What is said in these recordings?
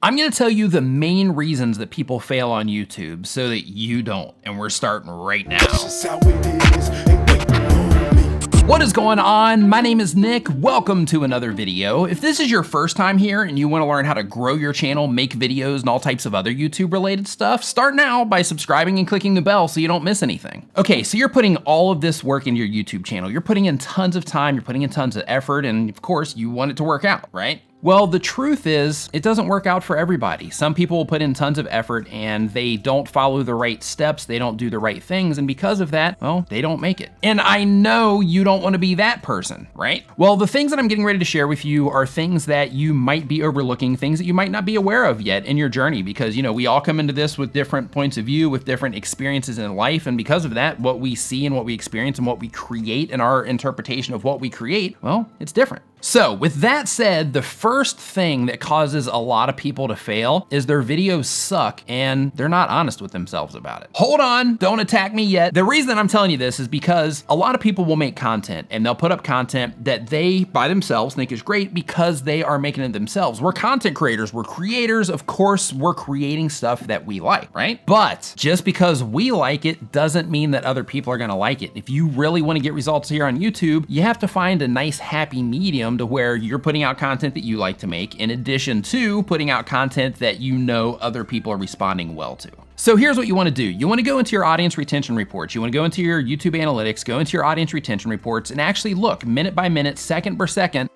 I'm gonna tell you the main reasons that people fail on YouTube so that you don't, and we're starting right now. What is going on? My name is Nick. Welcome to another video. If this is your first time here and you wanna learn how to grow your channel, make videos, and all types of other YouTube related stuff, start now by subscribing and clicking the bell so you don't miss anything. Okay, so you're putting all of this work into your YouTube channel. You're putting in tons of time, you're putting in tons of effort, and of course you want it to work out, right? Well, the truth is, it doesn't work out for everybody. Some people will put in tons of effort and they don't follow the right steps, they don't do the right things, and because of that, well, they don't make it. And I know you don't want to be that person, right? Well, the things that I'm getting ready to share with you are things that you might be overlooking, things that you might not be aware of yet in your journey, because we all come into this with different points of view, with different experiences in life, and because of that, what we see and what we experience and what we create and our interpretation of what we create, well, it's different. So with that said, the first thing that causes a lot of people to fail is their videos suck and they're not honest with themselves about it. Hold on, don't attack me yet. The reason I'm telling you this is because a lot of people will make content and they'll put up content that they by themselves think is great because they are making it themselves. We're content creators, we're creators, of course we're creating stuff that we like, right? But just because we like it doesn't mean that other people are gonna like it. If you really wanna get results here on YouTube, you have to find a nice happy medium to where you're putting out content that you like to make in addition to putting out content that you know other people are responding well to. So here's what you wanna do. You wanna go into your audience retention reports. You wanna go into your YouTube analytics, go into your audience retention reports and actually look minute by minute, second per second,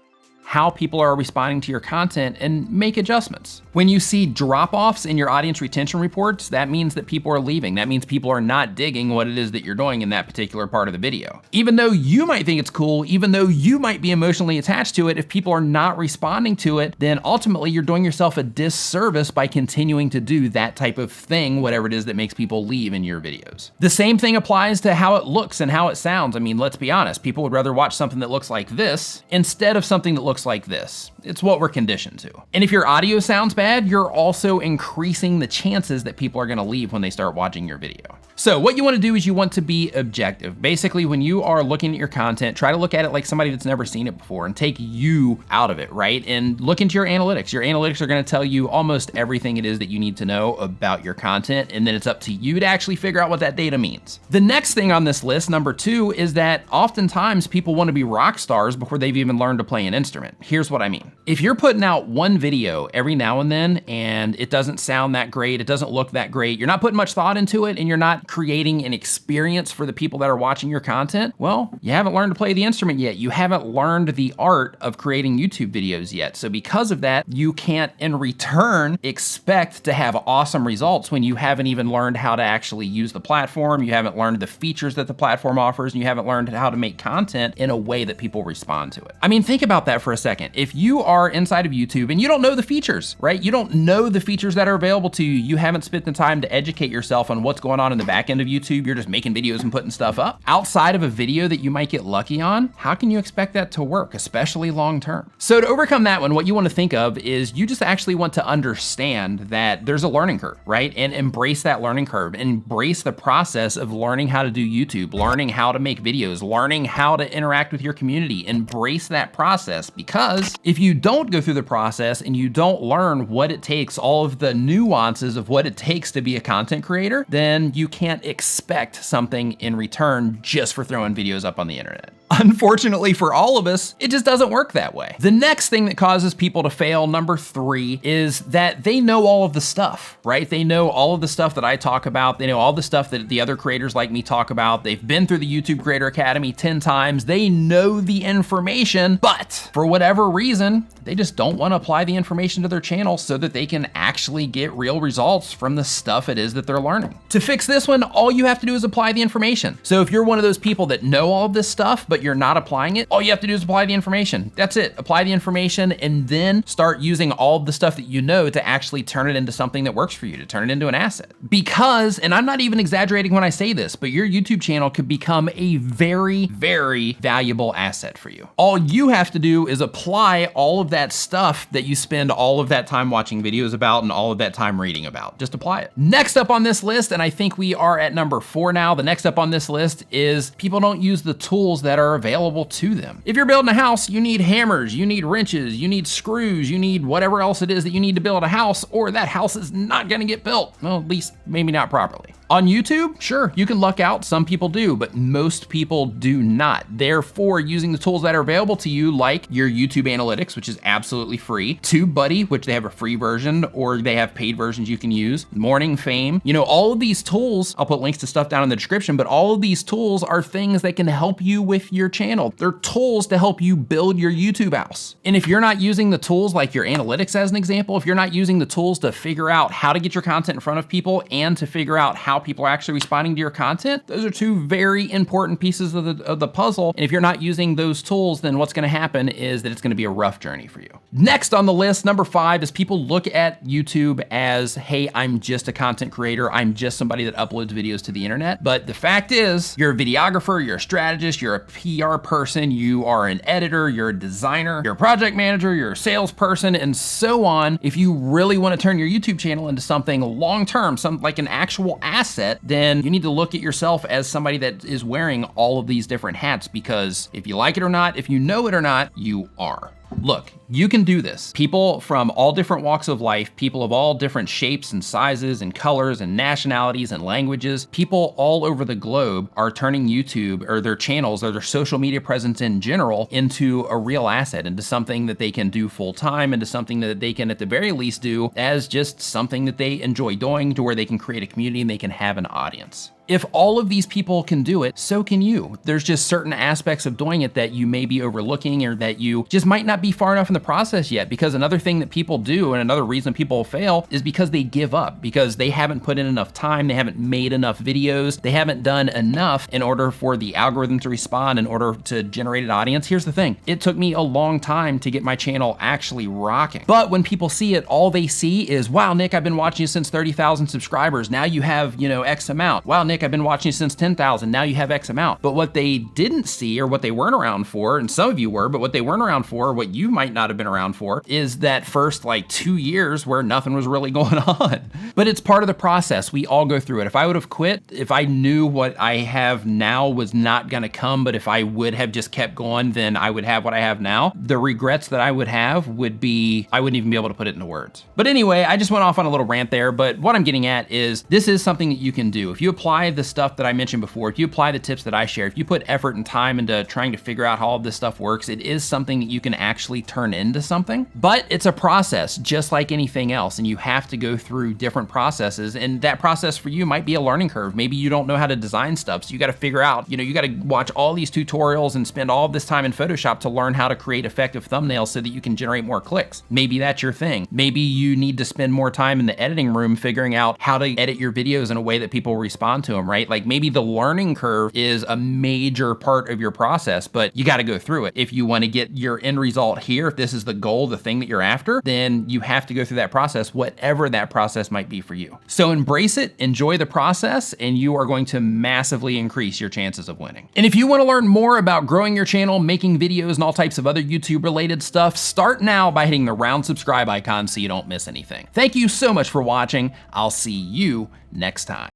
how people are responding to your content and make adjustments. When you see drop-offs in your audience retention reports, that means that people are leaving. That means people are not digging what it is that you're doing in that particular part of the video. Even though you might think it's cool, even though you might be emotionally attached to it, if people are not responding to it, then ultimately you're doing yourself a disservice by continuing to do that type of thing, whatever it is that makes people leave in your videos. The same thing applies to how it looks and how it sounds. I mean, let's be honest, people would rather watch something that looks like this instead of something that looks like this. It's what we're conditioned to. And if your audio sounds bad, you're also increasing the chances that people are gonna leave when they start watching your video. So what you wanna do is you want to be objective. Basically, when you are looking at your content, try to look at it like somebody that's never seen it before and take you out of it, right? And look into your analytics. Your analytics are gonna tell you almost everything it is that you need to know about your content, and then it's up to you to actually figure out what that data means. The next thing on this list, number 2, is that oftentimes people wanna be rock stars before they've even learned to play an instrument. Here's what I mean. If you're putting out one video every now and then and it doesn't sound that great, it doesn't look that great, you're not putting much thought into it, and you're not creating an experience for the people that are watching your content, well, you haven't learned to play the instrument yet. You haven't learned the art of creating YouTube videos yet. So because of that, you can't in return expect to have awesome results when you haven't even learned how to actually use the platform, you haven't learned the features that the platform offers, and you haven't learned how to make content in a way that people respond to it. I mean, think about that for a second. If you are inside of YouTube and you don't know the features, right? You don't know the features that are available to you. You haven't spent the time to educate yourself on what's going on in the back end of YouTube. You're just making videos and putting stuff up. Outside of a video that you might get lucky on, how can you expect that to work, especially long term? So to overcome that one, what you want to think of is you just actually want to understand that there's a learning curve, right? And embrace that learning curve. Embrace the process of learning how to do YouTube, learning how to make videos, learning how to interact with your community. Embrace that process, because if you don't go through the process and you don't learn what it takes, all of the nuances of what it takes to be a content creator, then you can't expect something in return just for throwing videos up on the internet. Unfortunately for all of us, it just doesn't work that way. The next thing that causes people to fail, number 3, is that they know all of the stuff, right? They know all of the stuff that I talk about. They know all the stuff that the other creators like me talk about. They've been through the YouTube Creator Academy 10 times. They know the information, but for whatever reason, they just don't want to apply the information to their channel so that they can actually get real results from the stuff it is that they're learning. To fix this one, all you have to do is apply the information. So if you're one of those people that know all of this stuff, but you're not applying it, all you have to do is apply the information. That's it. Apply the information and then start using all of the stuff that you know to actually turn it into something that works for you, to turn it into an asset. Because, and I'm not even exaggerating when I say this, but your YouTube channel could become a very, very valuable asset for you. All you have to do is apply all of that stuff that you spend all of that time watching videos about and all of that time reading about. Just apply it. Next up on this list, and I think we are at number 4 now, the next up on this list is people don't use the tools that are are available to them. If you're building a house, you need hammers, you need wrenches, you need screws, you need whatever else it is that you need to build a house, or that house is not gonna get built. Well, at least maybe not properly. On YouTube, sure, you can luck out, some people do, but most people do not. Therefore, using the tools that are available to you, like your YouTube Analytics, which is absolutely free, TubeBuddy, which they have a free version, or they have paid versions you can use, Morning Fame, you know, all of these tools, I'll put links to stuff down in the description, but all of these tools are things that can help you with your channel. They're tools to help you build your YouTube house. And if you're not using the tools like your analytics as an example, if you're not using the tools to figure out how to get your content in front of people and to figure out how people are actually responding to your content, those are two very important pieces of the puzzle. And if you're not using those tools, then what's gonna happen is that it's gonna be a rough journey for you. Next on the list, number 5, is people look at YouTube as, hey, I'm just a content creator. I'm just somebody that uploads videos to the internet. But the fact is, you're a videographer, you're a strategist, you're a PR person, you are an editor, you're a designer, you're a project manager, you're a salesperson, and so on. If you really wanna turn your YouTube channel into something long-term, some like an actual asset, then you need to look at yourself as somebody that is wearing all of these different hats, because if you like it or not, if you know it or not, you are. Look, you can do this. People from all different walks of life, people of all different shapes and sizes and colors and nationalities and languages, people all over the globe are turning YouTube or their channels or their social media presence in general into a real asset, into something that they can do full time, into something that they can at the very least do as just something that they enjoy doing, to where they can create a community and they can have an audience. If all of these people can do it, so can you. There's just certain aspects of doing it that you may be overlooking, or that you just might not be far enough in the process yet. Because another thing that people do, and another reason people fail, is because they give up, because they haven't put in enough time, they haven't made enough videos, they haven't done enough in order for the algorithm to respond, in order to generate an audience. Here's the thing, it took me a long time to get my channel actually rocking. But when people see it, all they see is, wow, Nick, I've been watching you since 30,000 subscribers. Now you have, you know, X amount. Wow, Nick, I've been watching you since 10,000. Now you have X amount. But what they didn't see, or what they weren't around for, and some of you were, but what they weren't around for, what you might not have been around for, is that first like 2 years where nothing was really going on. But it's part of the process. We all go through it. If I would have quit, if I knew what I have now was not gonna come, but if I would have just kept going, then I would have what I have now. The regrets that I would have would be, I wouldn't even be able to put it into words. But anyway, I just went off on a little rant there, but what I'm getting at is, this is something that you can do. If you apply the stuff that I mentioned before, if you apply the tips that I share, if you put effort and time into trying to figure out how all of this stuff works, it is something that you can actually turn into something. But it's a process, just like anything else, and you have to go through different processes, and that process for you might be a learning curve. Maybe you don't know how to design stuff, so you gotta figure out, you know, you gotta watch all these tutorials and spend all of this time in Photoshop to learn how to create effective thumbnails so that you can generate more clicks. Maybe that's your thing. Maybe you need to spend more time in the editing room figuring out how to edit your videos in a way that people respond to them, right? Like maybe the learning curve is a major part of your process, but you got to go through it. If you want to get your end result here, if this is the goal, the thing that you're after, then you have to go through that process, whatever that process might be for you. So embrace it, enjoy the process, and you are going to massively increase your chances of winning. And if you want to learn more about growing your channel, making videos, and all types of other YouTube related stuff, start now by hitting the round subscribe icon so you don't miss anything. Thank you so much for watching. I'll see you next time.